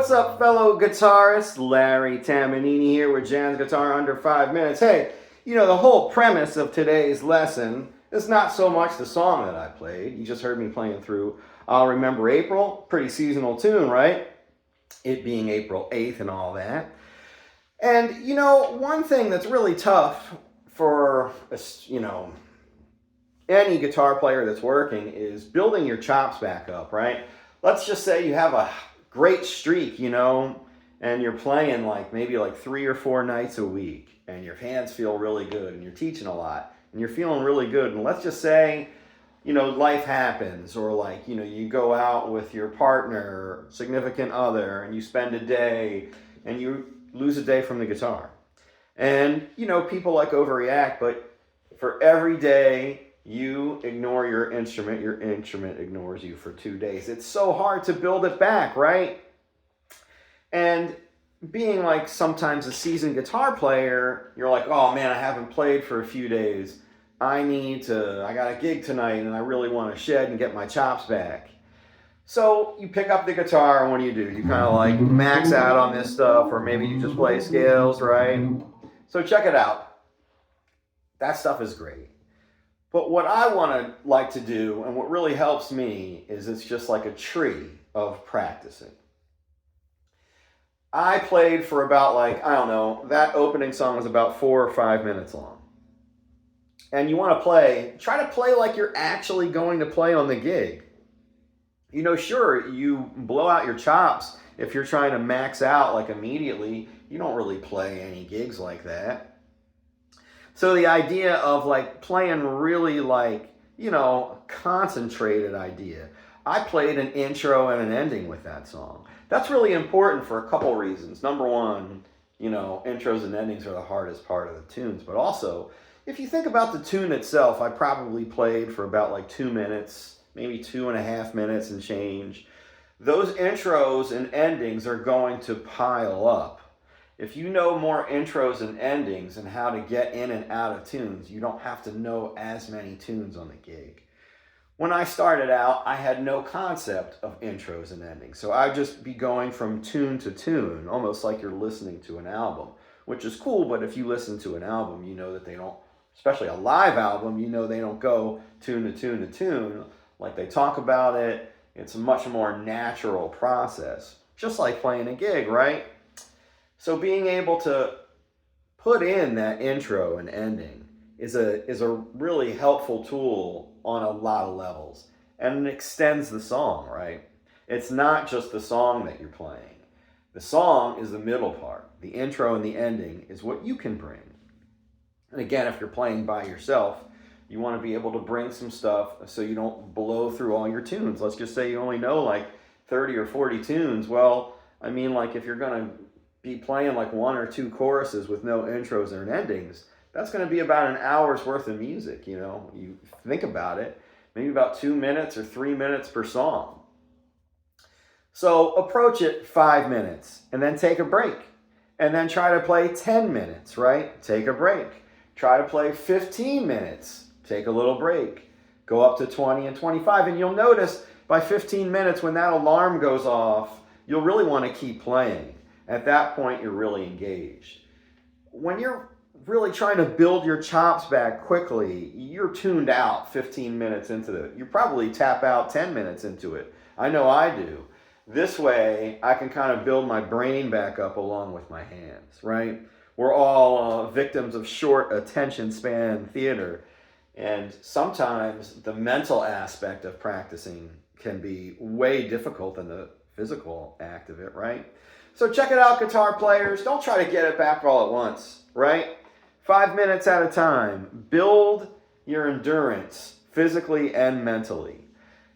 What's up, fellow guitarists? Larry Tamanini here with Jan's Guitar Under 5 Minutes. Hey, the whole premise of today's lesson is not so much the song that I played. You just heard me playing through I'll Remember April. Pretty seasonal tune, right? It being April 8th and all that. And, one thing that's really tough for, any guitar player that's working is building your chops back up, right? Let's just say you have a great streak, and you're playing maybe 3 or 4 nights a week, and your hands feel really good, and you're teaching a lot, and you're feeling really good. And let's just say, life happens, or you go out with your partner, significant other, and you spend a day, and you lose a day from the guitar. And, people overreact, but for every day you ignore your instrument ignores you for 2 days. It's so hard to build it back, right? And being sometimes a seasoned guitar player, you're like, oh man, I haven't played for a few days. I got a gig tonight and I really want to shed and get my chops back. So you pick up the guitar and what do? You kind of max out on this stuff, or maybe you just play scales, right? So check it out. That stuff is great. But what I want to do, and what really helps me, is it's just like a tree of practicing. I played for about that opening song was about 4 or 5 minutes long. And you want to try to play like you're actually going to play on the gig. Sure, you blow out your chops if you're trying to max out immediately. You don't really play any gigs like that. So the idea of playing really concentrated idea. I played an intro and an ending with that song. That's really important for a couple reasons. Number one, intros and endings are the hardest part of the tunes. But also, if you think about the tune itself, I probably played for about 2 minutes, maybe 2.5 minutes and change. Those intros and endings are going to pile up. If you know more intros and endings and how to get in and out of tunes, you don't have to know as many tunes on the gig. When I started out, I had no concept of intros and endings. So I'd just be going from tune to tune, almost like you're listening to an album, which is cool. But if you listen to an album, you know that they don't, especially a live album, they don't go tune to tune to tune like they talk about it. It's a much more natural process, just like playing a gig, right? So being able to put in that intro and ending is a really helpful tool on a lot of levels. And it extends the song, right? It's not just the song that you're playing. The song is the middle part. The intro and the ending is what you can bring. And again, if you're playing by yourself, you want to be able to bring some stuff so you don't blow through all your tunes. Let's just say you only know 30 or 40 tunes. Well, if you're going to be playing 1 or 2 choruses with no intros and endings, that's going to be about an hour's worth of music. You think about it, maybe about 2 minutes or 3 minutes per song. So approach it 5 minutes and then take a break, and then try to play 10 minutes, right? Take a break. Try to play 15 minutes, take a little break. Go up to 20 and 25, and you'll notice by 15 minutes when that alarm goes off, you'll really want to keep playing. At that point, you're really engaged. When you're really trying to build your chops back quickly, you're tuned out 15 minutes into it. You probably tap out 10 minutes into it. I know I do. This way, I can kind of build my brain back up along with my hands, right? We're all victims of short attention span theater. And sometimes the mental aspect of practicing can be way difficult than the physical act of it, right? So check it out, guitar players. Don't try to get it back all at once, right? 5 minutes at a time. Build your endurance physically and mentally.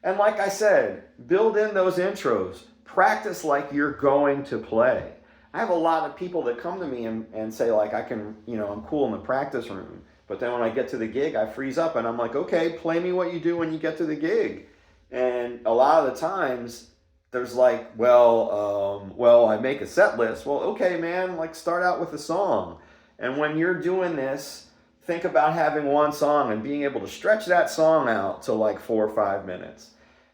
And like I said, build in those intros. Practice like you're going to play. I have a lot of people that come to me and say I'm cool in the practice room. But then when I get to the gig, I freeze up and I'm like, okay, play me what you do when you get to the gig. And a lot of the times, there's I make a set list. Well, okay, man, start out with a song. And when you're doing this, think about having one song and being able to stretch that song out to 4 or 5 minutes.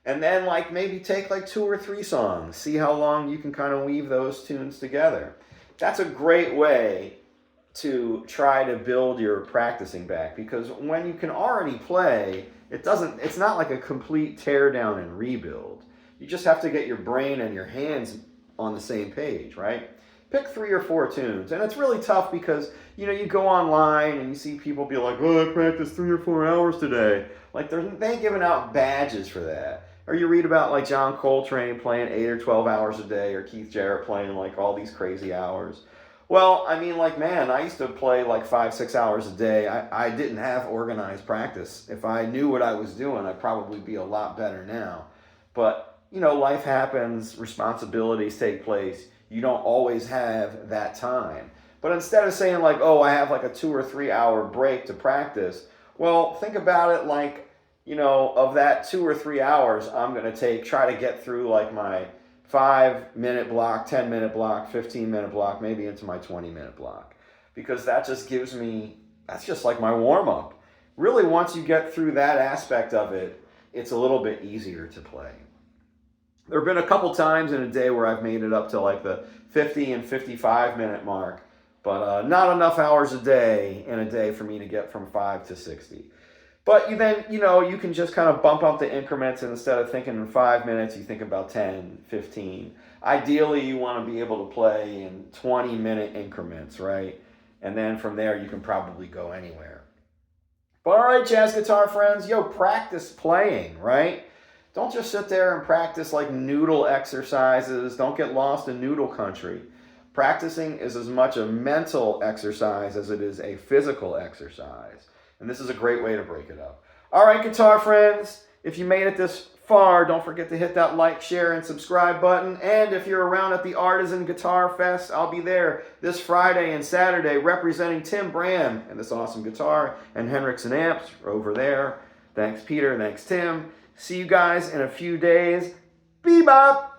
And then like maybe take like 2 or 3 songs, see how long you can kind of weave those tunes together. That's a great way to try to build your practicing back, because when you can already play, it's not like a complete tear down and rebuild. You just have to get your brain and your hands on the same page, right? Pick 3 or 4 tunes. And it's really tough because, you go online and you see people be like, oh, I practiced 3 or 4 hours today. Like they ain't giving out badges for that. Or you read about like John Coltrane playing 8 or 12 hours a day, or Keith Jarrett playing like all these crazy hours. Well, I mean, like, man, I used to play like 5, 6 hours a day. I didn't have organized practice. If I knew what I was doing, I'd probably be a lot better now. But, life happens, responsibilities take place. You don't always have that time. But instead of saying like, oh, I have like a 2 or 3 hour break to practice, well, think about it like, of that 2 or 3 hours, I'm going to try to get through like my 5 minute block, 10 minute block, 15 minute block, maybe into my 20 minute block. Because that's just like my warm up. Really, once you get through that aspect of it, it's a little bit easier to play. There have been a couple times in a day where I've made it up to like the 50 and 55 minute mark, but not enough hours a day in a day for me to get from 5 to 60. But you can just kind of bump up the increments, and instead of thinking in 5 minutes, you think about 10, 15. Ideally, you want to be able to play in 20-minute increments, right? And then from there, you can probably go anywhere. But all right, jazz guitar friends, practice playing, right? Don't just sit there and practice like noodle exercises. Don't get lost in noodle country. Practicing is as much a mental exercise as it is a physical exercise. And this is a great way to break it up. All right, guitar friends, if you made it this far, don't forget to hit that like, share, and subscribe button. And if you're around at the Artisan Guitar Fest, I'll be there this Friday and Saturday representing Tim Bram and this awesome guitar, and Hendricks Amps over there. Thanks, Peter. Thanks, Tim. See you guys in a few days. Bebop!